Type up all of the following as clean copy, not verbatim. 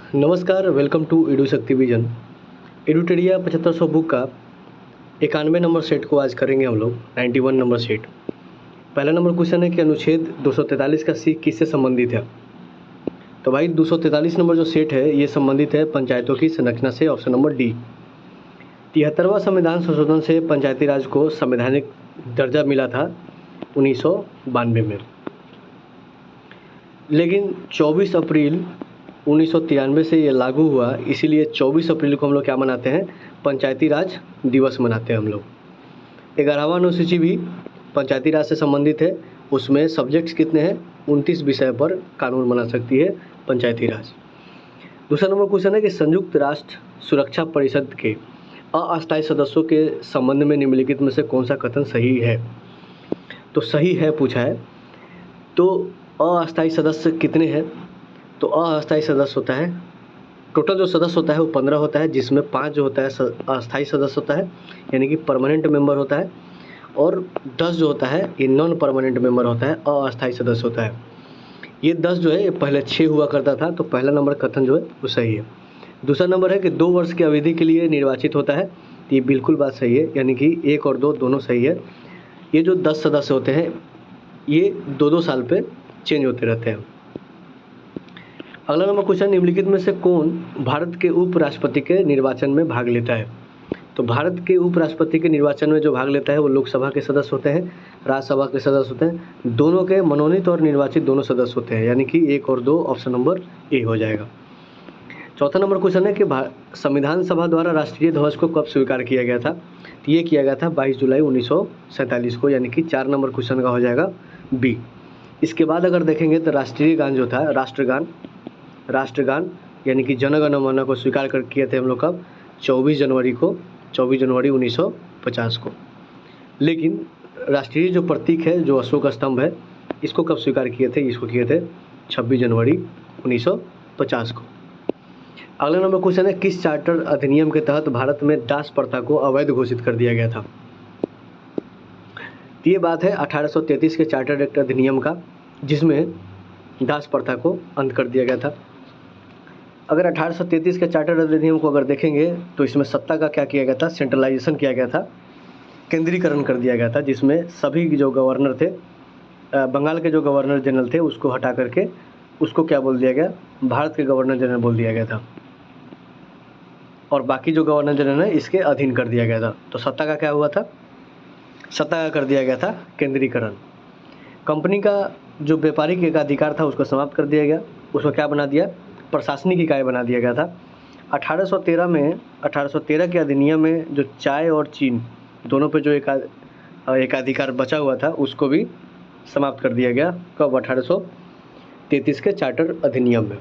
नमस्कार, welcome to edu शक्ति vision. एडुटेरिया 7500 book का 91 नंबर सेट को आज करेंगे हम लोग। 91 नंबर सेट। पहला नंबर क्वेश्चन है कि अनुच्छेद 243 का सी किससे संबंधित है। तो भाई 243 नंबर जो सेट है ये संबंधित है पंचायतों की संरचना से। Option number D. 73वां संविधान संशोधन से पंचायती राज को संवैधानिक दर्जा मिला था 1992 में, लेकिन 24 अप्रैल 1993 से ये लागू हुआ, इसीलिए 24 अप्रैल को हम लोग क्या मनाते हैं, पंचायती राज दिवस मनाते हैं हम लोग। 11वां अनुसूची भी पंचायती राज से संबंधित है। उसमें सब्जेक्ट्स कितने हैं, 29 विषय पर कानून बना सकती है पंचायती राज। दूसरा नंबर क्वेश्चन है कि संयुक्त राष्ट्र सुरक्षा परिषद के अस्थायी सदस्यों के संबंध में निम्नलिखित में से कौन सा कथन सही है। तो सही है पूछा है। तो अस्थायी सदस्य कितने हैं, तो अस्थायी सदस्य होता है, टोटल जो सदस्य होता है वो 15 होता है, जिसमें 5 जो होता है अस्थायी सदस्य होता है यानी कि परमानेंट मेंबर होता है, और 10 जो होता है ये नॉन परमानेंट मेंबर होता है, अस्थायी सदस्य होता है। ये 10 जो है ये पहले 6 हुआ करता था, तो पहला नंबर कथन जो है वो सही है। दूसरा नंबर है कि 2 वर्ष की अवधि के लिए निर्वाचित होता है, तो ये बिल्कुल बात सही है, यानी कि 1 और 2 दोनों सही है। ये जो 10 सदस्य होते हैं ये 2-2 साल पे चेंज होते रहते हैं। अगला नंबर क्वेश्चन, निम्नलिखित में से कौन भारत के उपराष्ट्रपति के निर्वाचन में भाग लेता है। तो भारत के उपराष्ट्रपति के निर्वाचन में जो भाग लेता है वो लोकसभा के सदस्य होते हैं, राज्यसभा के सदस्य होते हैं, दोनों के मनोनीत और निर्वाचित दोनों सदस्य होते हैं, यानी कि 1 और 2 ऑप्शन नंबर ए हो जाएगा। चौथा नंबर क्वेश्चन है कि संविधान सभा द्वारा राष्ट्रीय ध्वज को कब स्वीकार किया गया था। तो ये किया गया था 22 जुलाई 1947 को, यानी कि 4 नंबर क्वेश्चन का हो जाएगा बी। इसके बाद अगर देखेंगे तो राष्ट्रीय गान जो था, राष्ट्रगान यानी कि जन गण मन को स्वीकार कर किए थे हम लोग कब, 24 जनवरी 1950 को। लेकिन राष्ट्रीय जो प्रतीक है, जो अशोक स्तंभ है, इसको कब स्वीकार किए थे, इसको किए थे 26 जनवरी 1950 को। अगला नंबर क्वेश्चन है, किस चार्टर अधिनियम के तहत भारत में दास प्रथा को अवैध घोषित कर दिया गया था। ये बात है 1833 के चार्टर एक्ट अधिनियम का, जिसमें दास प्रथा को अंत कर दिया गया था। अगर 1833 के चार्टर अधिनियम को अगर देखेंगे तो इसमें सत्ता का क्या किया गया था, सेंट्रलाइजेशन किया गया था, केंद्रीकरण कर दिया गया था, जिसमें सभी जो गवर्नर थे, बंगाल के जो गवर्नर जनरल थे उसको हटा करके उसको क्या बोल दिया गया, भारत के गवर्नर जनरल बोल दिया गया था, और बाकी जो गवर्नर जनरल है इसके अधीन कर दिया गया था। तो सत्ता का क्या हुआ था, सत्ता का कर दिया गया था केंद्रीकरण। कंपनी का जो व्यापारिक एकाधिकार था उसको समाप्त कर दिया गया, उसको क्या बना दिया, प्रशासनिक इकाई बना दिया गया था। 1813 के अधिनियम में जो चाय और चीन दोनों पे जो एकाधिकार बचा हुआ था उसको भी समाप्त कर दिया गया, कब, 1833 के चार्टर अधिनियम में।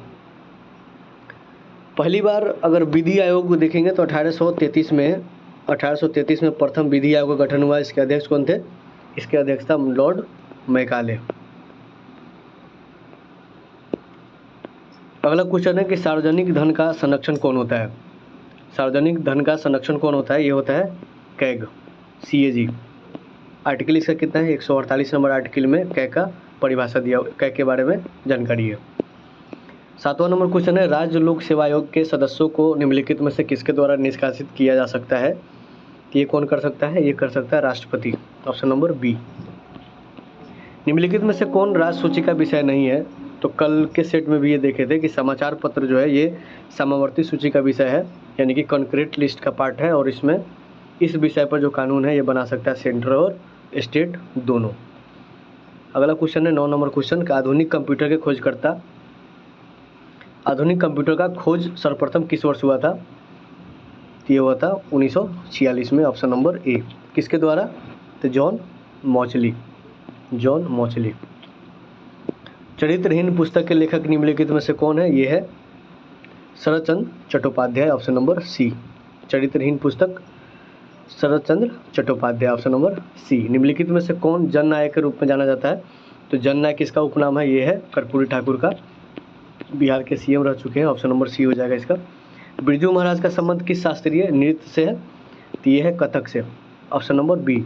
पहली बार अगर विधि आयोग को देखेंगे तो 1833 में प्रथम विधि आयोग का गठन हुआ। इसके अध्यक्ष कौन थे, इसके अध्यक्ष था लॉर्ड मैकाले। अगला क्वेश्चन है कि सार्वजनिक धन का संरक्षण कौन होता है। सार्वजनिक धन का संरक्षण कौन होता है, ये होता है कैग, CAG। आर्टिकल इसका कितना है, 148 नंबर आर्टिकल में कैग का परिभाषा दिया, कैग के बारे में जानकारी है। 7वां नंबर क्वेश्चन है, राज्य लोक सेवा आयोग के सदस्यों को निम्नलिखित में से किसके द्वारा निष्कासित किया जा सकता है। ये कौन कर सकता है, ये कर सकता है राष्ट्रपति, ऑप्शन नंबर बी। निम्नलिखित में से कौन राज्य सूची का विषय नहीं है। तो कल के सेट में भी ये देखे थे कि समाचार पत्र जो है ये समावर्ती सूची का विषय है, यानी कि कॉन्क्रीट लिस्ट का पार्ट है, और इसमें इस विषय पर जो कानून है ये बना सकता है सेंट्रल और स्टेट दोनों। अगला क्वेश्चन है 9 नंबर क्वेश्चन का, आधुनिक कंप्यूटर के खोजकर्ता, आधुनिक कंप्यूटर का खोज सर्वप्रथम किस वर्ष हुआ था। ये हुआ था 1946 में, ऑप्शन नंबर ए। किसके द्वारा, तो जॉन मॉचली। चरित्रहीन पुस्तक के लेखक निम्नलिखित में से कौन है, ये है शरत चंद्र चट्टोपाध्याय, ऑप्शन नंबर सी। चरित्रहीन पुस्तक शरत Chandra Chattopadhyay, option number C. निम्नलिखित में से कौन जननायक के रूप में जाना जाता है। तो जननायक किसका उपनाम है, ये है कर्पूरी ठाकुर का, बिहार के CM रह चुके हैं, ऑप्शन नंबर सी हो जाएगा इसका। बिरजू महाराज का संबंध किस शास्त्रीय नृत्य से है, तो ये है कथक से, ऑप्शन नंबर बी।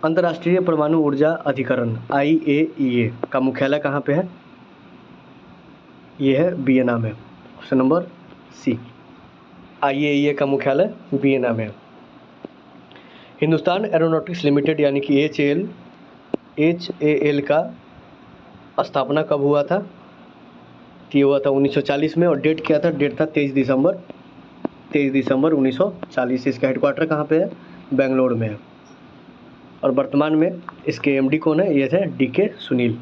अंतर्राष्ट्रीय परमाणु ऊर्जा अधिकरण IAEA का मुख्यालय कहाँ पे है, ये है वियना में, ऑप्शन नंबर सी। IAEA का मुख्यालय वियना में। हिंदुस्तान एरोनॉटिक्स लिमिटेड यानी कि HAL का स्थापना कब हुआ था? ये हुआ था 1940 में। और डेट क्या था? डेट था 23 दिसंबर 1940। इसका हेडक्वार्टर कहाँ पे है? बेंगलोर में है। और वर्तमान में इसके MD कौन है? ये थे DK सुनील।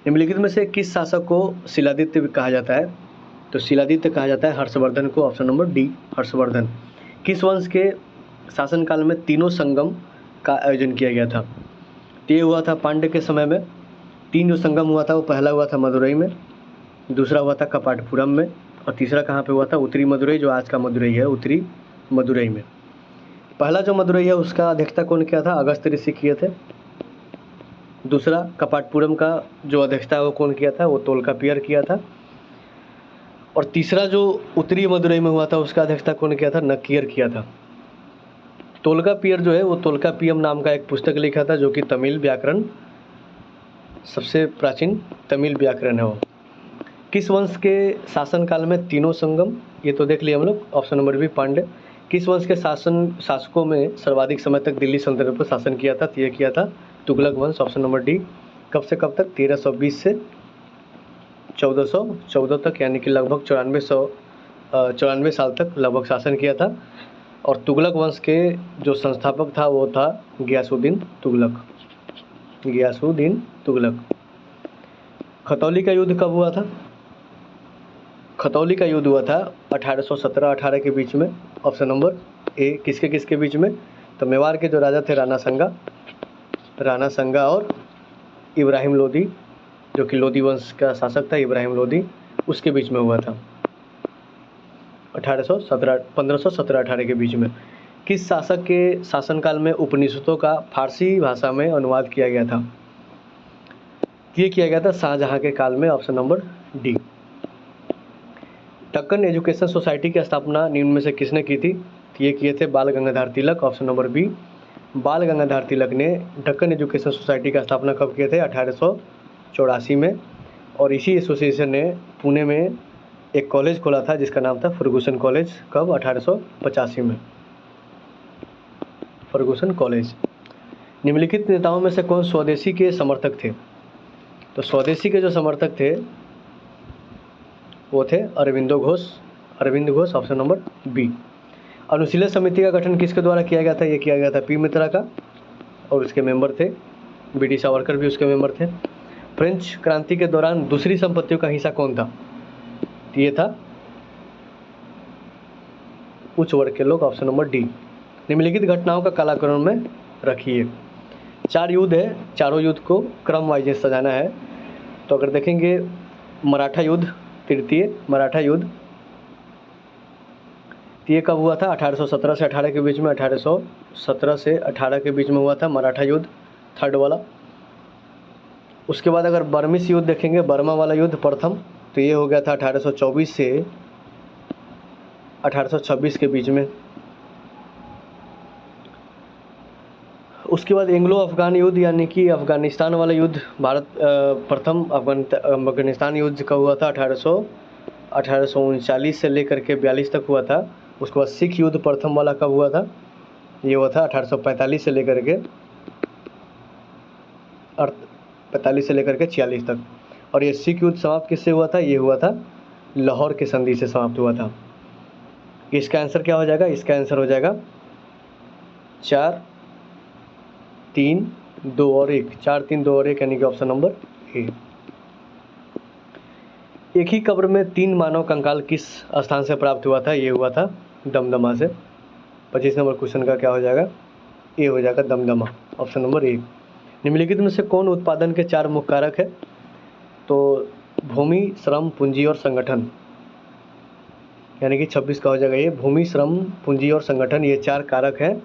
निम्नलिखित में से किस शासक को शिलादित्य कहा जाता है? तो शिलादित्य कहा जाता है हर्षवर्धन को। Option number D, Harshvardhan. किस वंश के शासनकाल में तीनों संगम का आयोजन किया गया था? ये हुआ था पांड्य के समय में। 3 जो संगम हुआ था वो पहला हुआ था मदुरई में, दूसरा हुआ था कपाटपुरम में, और तीसरा कहाँ पे हुआ था? उत्तरी मदुरई, जो आज का मदुरई है, उत्तरी मदुरई में। पहला जो मदुरई है उसका अध्यक्षता कौन किया था? अगस्त्य ऋषि किए थे। दूसरा कपाटपुरम का जो अध्यक्षता है वो कौन किया था? वो तोलकापियर किया था। और तीसरा जो उत्तरी मदुरई में हुआ था उसका अध्यक्षता कौन किया था? नक्कियर किया था। तोलकापियर जो है वो तोल्कापियम नाम का एक पुस्तक लिखा था, जो कि तमिल व्याकरण, सबसे प्राचीन तमिल व्याकरण है वो। किस वंश के शासनकाल में तीनों संगम? ये तो देख लिया हम लोग। Option number B, Pandya. किस वंश के शासकों में सर्वाधिक समय तक दिल्ली सल्तनत पर शासन किया था? ये किया था तुगलक वंश। Option number D. कब से कब तक? 1320 से 1414 तक, यानी कि लगभग 94 साल तक लगभग शासन किया था। और तुगलक वंश के जो संस्थापक था वो था गियासुद्दीन तुगलक। खतौली का युद्ध कब हुआ था? खतौली का युद्ध हुआ था 1817-18 के बीच में। ऑप्शन नंबर ए। किसके किसके बीच में? तो मेवाड़ के जो राजा थे राणा संगा और इब्राहिम लोदी, जो कि लोदी वंश का शासक था इब्राहिम लोदी, उसके बीच में हुआ था 1517-18 के बीच में। किस शासक के शासनकाल में उपनिषदों का फारसी भाषा में अनुवाद किया गया था? ये किया गया था शाहजहां के काल में। Option number D. Deccan education society की स्थापना निम्न में से किसने की थी? ये किए थे बाल Gangadhar Tilak. Option number B, बाल गंगाधर तिलक ने दक्कन एजुकेशन सोसाइटी का स्थापना कब किए थे? 1884 में। और इसी एसोसिएशन ने पुणे में एक कॉलेज खोला था जिसका नाम था फर्गूसन कॉलेज। कब? 1885 में, फर्गूसन कॉलेज। निम्नलिखित नेताओं में से कौन स्वदेशी के समर्थक थे? तो स्वदेशी के जो समर्थक थे वो थे Aurobindo Ghosh. Option number B. Anushilan Samiti का गठन किसके द्वारा किया गया था? ये किया गया था पी मित्रा का, और उसके मेंबर थे BD सावरकर भी उसके मेंबर थे। फ्रेंच क्रांति के दौरान दूसरी संपत्तियों का हिस्सा कौन था? ये था उच्च वर्ग के लोग। Option number D. निम्नलिखित घटनाओं का कालाक्रम में रखिए। 4 युद्ध है, चारों युद्ध को क्रम वाइज सजाना है। तो अगर देखेंगे मराठा युद्ध, तृतीय मराठा युद्ध, ये कब हुआ था? 1817 से 18 के बीच में। 1817 से 18 के बीच में हुआ था मराठा युद्ध, थर्ड वाला। उसके बाद अगर बर्मिस युद्ध देखेंगे, बर्मा वाला युद्ध प्रथम, तो ये हो गया था 1824 से 1826 के बीच में। उसके बाद एंग्लो अफगान युद्ध यानी कि अफगानिस्तान वाला युद्ध, प्रथम अफगानिस्तान युद्ध का हुआ था 1839 से लेकर के 42 तक हुआ था। उसके बाद सिख युद्ध प्रथम वाला कब हुआ था? ये हुआ था 1845 से लेकर के 46 तक। और ये सिख युद्ध समाप्त किससे हुआ था? ये हुआ था लाहौर के संधि से समाप्त हुआ था। इसका आंसर क्या हो जाएगा? इसका आंसर हो जाएगा 4, 3, 2 और 1। 4, 3, 2 और 1 यानी कि ऑप्शन नंबर ए। एक ही कब्र में 3 मानव कंकाल किस स्थान से प्राप्त हुआ था? ये हुआ था दमदमा से। 25 नंबर क्वेश्चन का क्या हो जाएगा? ए हो जाएगा दमदमा। ऑप्शन नंबर ए। निम्नलिखित में से कौन उत्पादन के 4 मुख्य कारक है? तो भूमि, श्रम, पूंजी और संगठन, यानी कि 26 का हो जाएगा ये। भूमि, श्रम, पूंजी और संगठन, ये 4 कारक हैं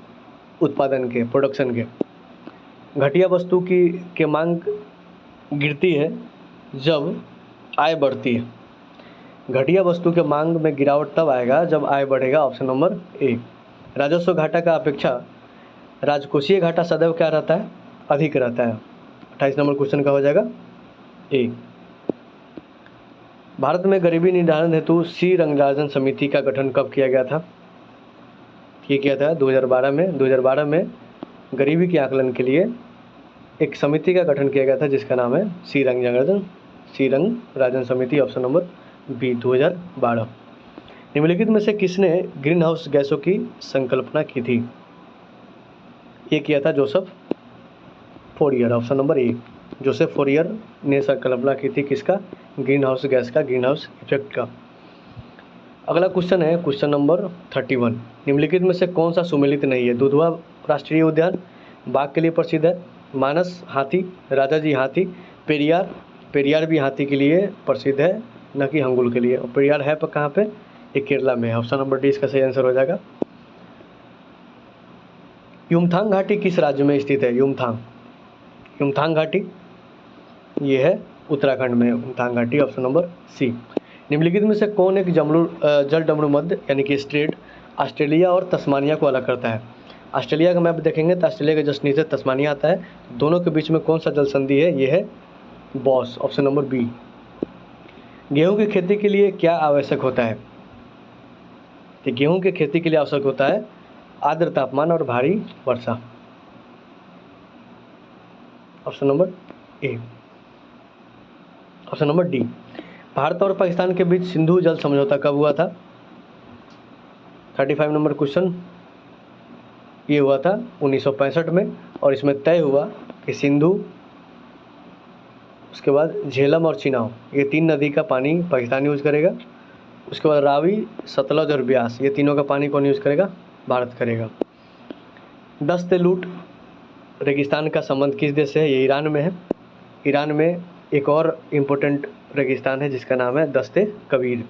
उत्पादन के, प्रोडक्शन के। घटिया वस्तु की मांग गिरती है जब आय बढ़ती है। घटिया वस्तु के मांग में गिरावट तब आएगा जब आय बढ़ेगा। ऑप्शन नंबर ए। राजस्व घाटा का अपेक्षा राजकोषीय घाटा सदैव क्या रहता है? अधिक रहता है। 28 नंबर क्वेश्चन का हो जाएगा ए। भारत में गरीबी निर्धारण हेतु सी रंगराजन समिति का गठन कब किया गया था? ये किया था 2012 में। 2012 में गरीबी के आकलन के लिए एक समिति का गठन किया गया था जिसका नाम है सी रंगराजन समिति। Option number B 2012। निम्नलिखित में से किसने ग्रीन हाउस गैसों की संकल्पना की थी? ये किया था जोसेफ फोरियर। ऑप्शन नंबर ए जोसेफ फोरियर ने संकल्पना की थी किसका? ग्रीन हाउस गैस का, ग्रीन हाउस इफेक्ट का। अगला क्वेश्चन है क्वेश्चन नंबर 31। निम्नलिखित में से कौन सा सुमेलित नहीं है? दुधवा राष्ट्रीय उद्यान बाघ के लिए प्रसिद्ध है, मानस हाथी, राजाजी हाथी, पेरियार भी हाथी के लिए प्रसिद्ध है, न कि हंगुल के लिए। और पेरियार है पर कहाँ पे? ये केरला में है। ऑप्शन नंबर डी इसका सही आंसर हो जाएगा। युमथांग घाटी किस राज्य में स्थित है? युमथांग घाटी ये है उत्तराखंड में युमथांग घाटी। Option number C. निम्नलिखित में से कौन एक जलडमरू मध्य यानी कि स्ट्रेट ऑस्ट्रेलिया और तस्मानिया को अलग करता है? ऑस्ट्रेलिया का मैप देखेंगे तो ऑस्ट्रेलिया के जस्ट नीचे तस्मानिया आता है। दोनों के बीच में कौन सा जल संधि है? ये है बॉस। Option number B. गेहूं की खेती के लिए क्या आवश्यक होता है? तो गेहूं की खेती के लिए आवश्यक होता है आर्द्र तापमान और भारी वर्षा। Option number A. Option number D. Bharat और पाकिस्तान के बीच सिंधु जल समझौता कब हुआ था? 35 नंबर क्वेश्चन। ये हुआ था 1965 में और इसमें तय हुआ कि सिंधु, उसके बाद झेलम और चिनाब ये 3 नदी का पानी पाकिस्तान यूज़ करेगा। उसके बाद रावी, सतलज और ब्यास ये तीनों का पानी कौन यूज़ करेगा? भारत करेगा। दस्त लूट रेगिस्तान का संबंध किस देश से है? ये ईरान में है। ईरान में एक और इम्पोर्टेंट रेगिस्तान है जिसका नाम है दस्ते कबीर।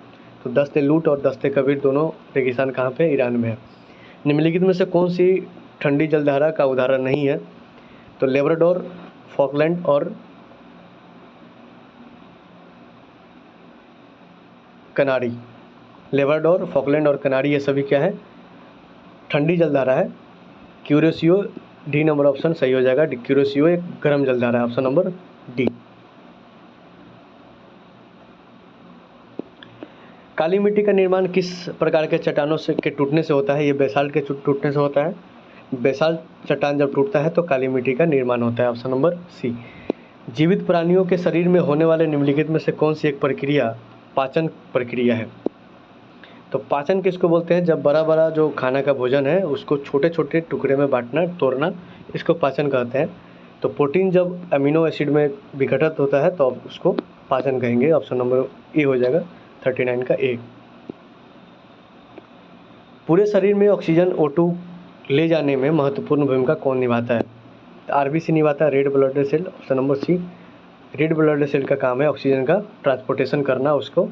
तो दस्ते लूट और दस्ते कबीर दोनों रेगिस्तान कहाँ पे? ईरान में है। निम्नलिखित में से कौन सी ठंडी जलधारा का उदाहरण नहीं है? तो लेब्राडोर, फॉकलैंड और कनारी। लेब्राडोर, फॉकलैंड और कनारी ये सभी क्या है? ठंडी जलधारा है। क्यूरेसियो डी नंबर ऑप्शन सही हो जाएगा। क्यूरेसियो एक गर्म जलधारा है। Option number D. काली मिट्टी का निर्माण किस प्रकार के चट्टानों से के टूटने से होता है? ये बेसाल्ट के टूटने से होता है। बेसाल्ट चट्टान जब टूटता है तो काली मिट्टी का निर्माण होता है। Option number C. जीवित प्राणियों के शरीर में होने वाले निम्नलिखित में से कौन सी एक प्रक्रिया पाचन प्रक्रिया है? तो पाचन किसको बोलते हैं? जब बड़ा जो खाना का भोजन है उसको छोटे छोटे टुकड़े में बांटना, तोड़ना, इसको पाचन कहते हैं। तो प्रोटीन जब अमीनो एसिड में विघटित होता है तो उसको पाचन कहेंगे। ऑप्शन नंबर ए हो जाएगा 39 का ए। पूरे शरीर में ऑक्सीजन O2 ले जाने में महत्वपूर्ण भूमिका कौन निभाता है? आरबीसी निभाता है, red blood cell. Option number C. Red blood cell का काम है ऑक्सीजन का ट्रांसपोर्टेशन करना, उसको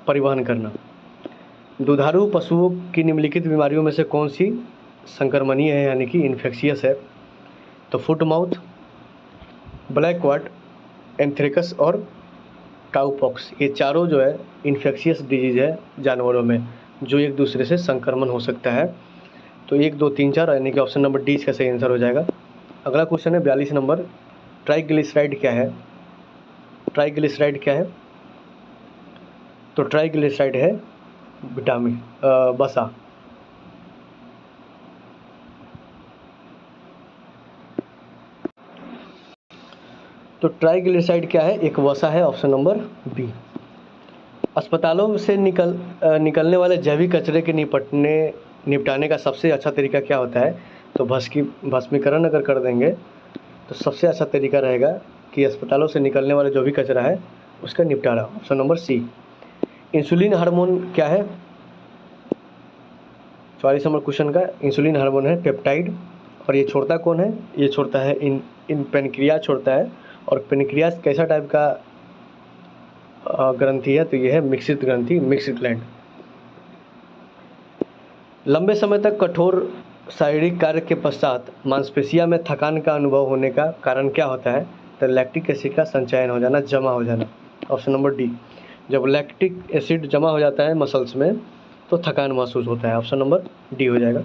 परिवहन करना। दुधारू पशुओं की निम्नलिखित बीमारियों में से कौन सी संक्रमणीय है यानी कि इन्फेक्शियस है? तो फुट माउथ, ब्लैक क्वाट, एंथ्रेक्स और काउपॉक्स ये चारों जो है इन्फेक्शियस डिजीज है जानवरों में जो एक दूसरे से संक्रमण हो सकता है। तो 1, 2, 3, 4 यानी कि ऑप्शन नंबर डी इसका सही आंसर हो जाएगा। अगला क्वेश्चन है 42 नंबर। ट्राइग्लिसराइड क्या है? ट्राइग्लिसराइड क्या है? तो ट्राइग्लिसराइड है विटामिन वसा। तो ट्राइग्लिसराइड क्या है? एक वसा है। Option number B. अस्पतालों से निकलने वाले जैविक कचरे के निपटाने का सबसे अच्छा तरीका क्या होता है? तो भस्मीकरण अगर कर देंगे तो सबसे अच्छा तरीका रहेगा कि अस्पतालों से निकलने वाले जो भी कचरा है उसका निपटारा। Option number C. Insulin hormone क्या है? 44 नंबर क्वेश्चन का इंसुलिन हार्मोन है पेप्टाइड। और ये छोड़ता कौन है? ये छोड़ता है इन पेनक्रियाज छोड़ता है। और पेनक्रियाज कैसा टाइप का ग्रंथि है? तो ये है मिश्रित ग्रंथि, मिक्स्ड ग्लैंड। लंबे समय तक कठोर शारीरिक कार्य के पश्चात मांसपेशियों में थकान का अनुभव होने का कारण क्या होता है? तो लैक्टिक एसिड का संचयन हो जाना, जमा हो जाना। Option number D. जब लैक्टिक एसिड जमा हो जाता है मसल्स में तो थकान महसूस होता है। ऑप्शन नंबर डी हो जाएगा।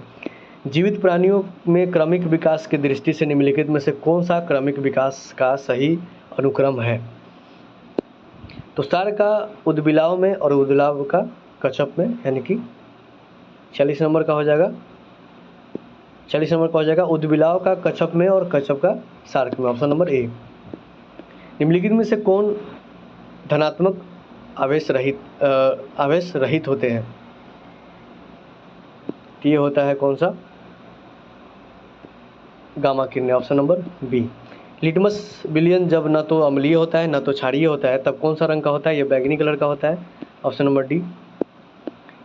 जीवित प्राणियों में क्रमिक विकास की दृष्टि से निम्नलिखित में से कौन सा क्रमिक विकास का सही अनुक्रम है? तो सार का उदबिलाव में और उदबिलाव का कच्छप में, यानी कि 40 नंबर का हो जाएगा, 40 नंबर का हो जाएगा उदबिलाव का कच्छप में और कच्छप का सार्क में, ऑप्शन नंबर ए। निम्नलिखित में से कौन धनात्मक आवेश रहित होते हैं? तो ये होता है कौन सा? गामा किरणें, ऑप्शन नंबर बी। लिटमस विलयन जब न तो अम्लीय होता है न तो क्षारीय होता है, तब कौन सा रंग का होता है? ये बैंगनी कलर का होता है, ऑप्शन नंबर डी।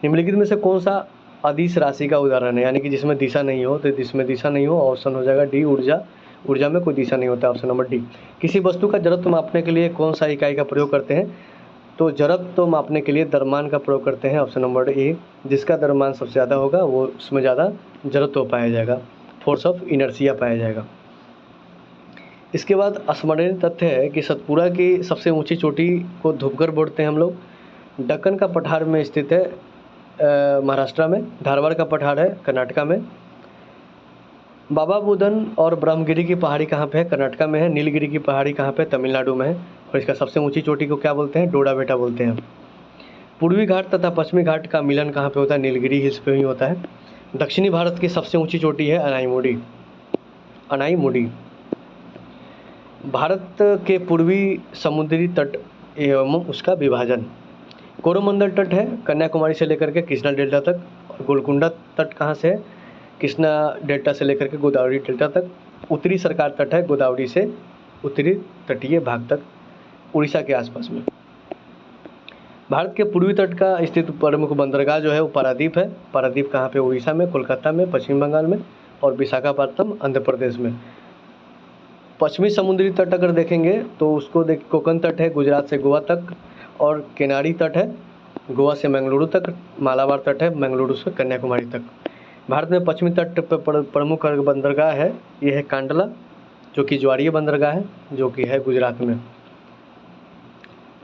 निम्नलिखित में से कौन सा अदिश राशि का उदाहरण है, यानी कि जिसमें दिशा नहीं हो? तो जिसमें दिशा नहीं हो, ऑप्शन हो जाएगा डी ऊर्जा। ऊर्जा में कोई दिशा नहीं होता, ऑप्शन नंबर डी। किसी वस्तु का जड़त्व मापने के लिए कौन सा इकाई का प्रयोग करते हैं? तो जड़त्व मापने के लिए द्रव्यमान का प्रयोग करते हैं, ऑप्शन नंबर ए। जिसका द्रव्यमान सबसे ज़्यादा होगा वो उसमें ज़्यादा जड़त्व पाया जाएगा, फोर्स ऑफ इनर्शिया पाया जाएगा। इसके बाद स्मरणीय तथ्य है कि सतपुरा की सबसे ऊंची चोटी को धूपगढ़ बोलते हैं हम लोग। दक्कन का पठार में स्थित है महाराष्ट्र में। धारवाड़ का पठार है कर्नाटका में। बाबा बुदन और ब्रह्मगिरी की पहाड़ी कहाँ पे है? कर्नाटका में है। नीलगिरी की पहाड़ी कहाँ पे? तमिलनाडु में है। और इसका सबसे ऊंची चोटी को क्या बोलते हैं? डोडा बेटा बोलते हैं। पूर्वी घाट तथा पश्चिमी घाट का मिलन कहाँ पे होता है? नीलगिरी हिल्स पे ही होता है। दक्षिणी भारत की सबसे ऊंची चोटी है अनाईमुडी। भारत के पूर्वी समुद्री तट एवं उसका विभाजन। कोरोमंडल तट है कन्याकुमारी से लेकर के कृष्णा डेल्टा तक। और गोलकुंडा तट कहाँ से है? कृष्णा डेल्टा से लेकर के गोदावरी डेल्टा तक। उत्तरी सरकार तट है गोदावरी से उत्तरी तटीय भाग तक, उड़ीसा के आसपास में। भारत के पूर्वी तट का स्थित प्रमुख बंदरगाह जो है वो पारादीप है। पारादीप कहाँ पे? उड़ीसा में, कोलकाता में, पश्चिम बंगाल में, और विशाखापट्टनम आंध्र प्रदेश में। पश्चिमी समुद्री तट अगर देखेंगे तो उसको कोंकण तट है गुजरात से गोवा तक, और केनारी तट है गोवा से मंगलुरु तक। मालाबार तट है मंगलुरु से कन्याकुमारी तक। भारत में पश्चिमी तट पर प्रमुख बंदरगाह है, ये है कांडला जो कि ज्वारीय बंदरगाह है जो कि है गुजरात में।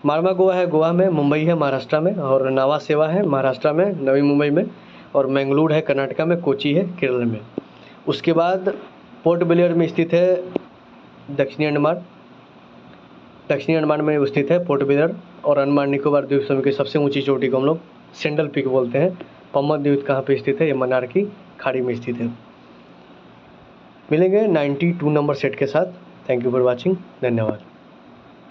मारवा गोवा है गोवा में। मुंबई है महाराष्ट्र में। और नावा सेवा है महाराष्ट्र में नवी मुंबई में। और मैंगलोर है कर्नाटका में। कोची है केरल में। उसके बाद पोर्ट ब्लेयर में स्थित है दक्षिणी अंडमान में स्थित है पोर्ट ब्लेयर। और अंडमान निकोबार द्वीप समूह की सबसे ऊंची चोटी को हम लोग सेंडल पीक बोलते हैं। पम्मत द्वीप कहाँ पे स्थित है? ये मन्नार की खाड़ी में स्थित है। मिलेंगे 92 नंबर सेट के साथ। Thank you for watching. धन्यवाद।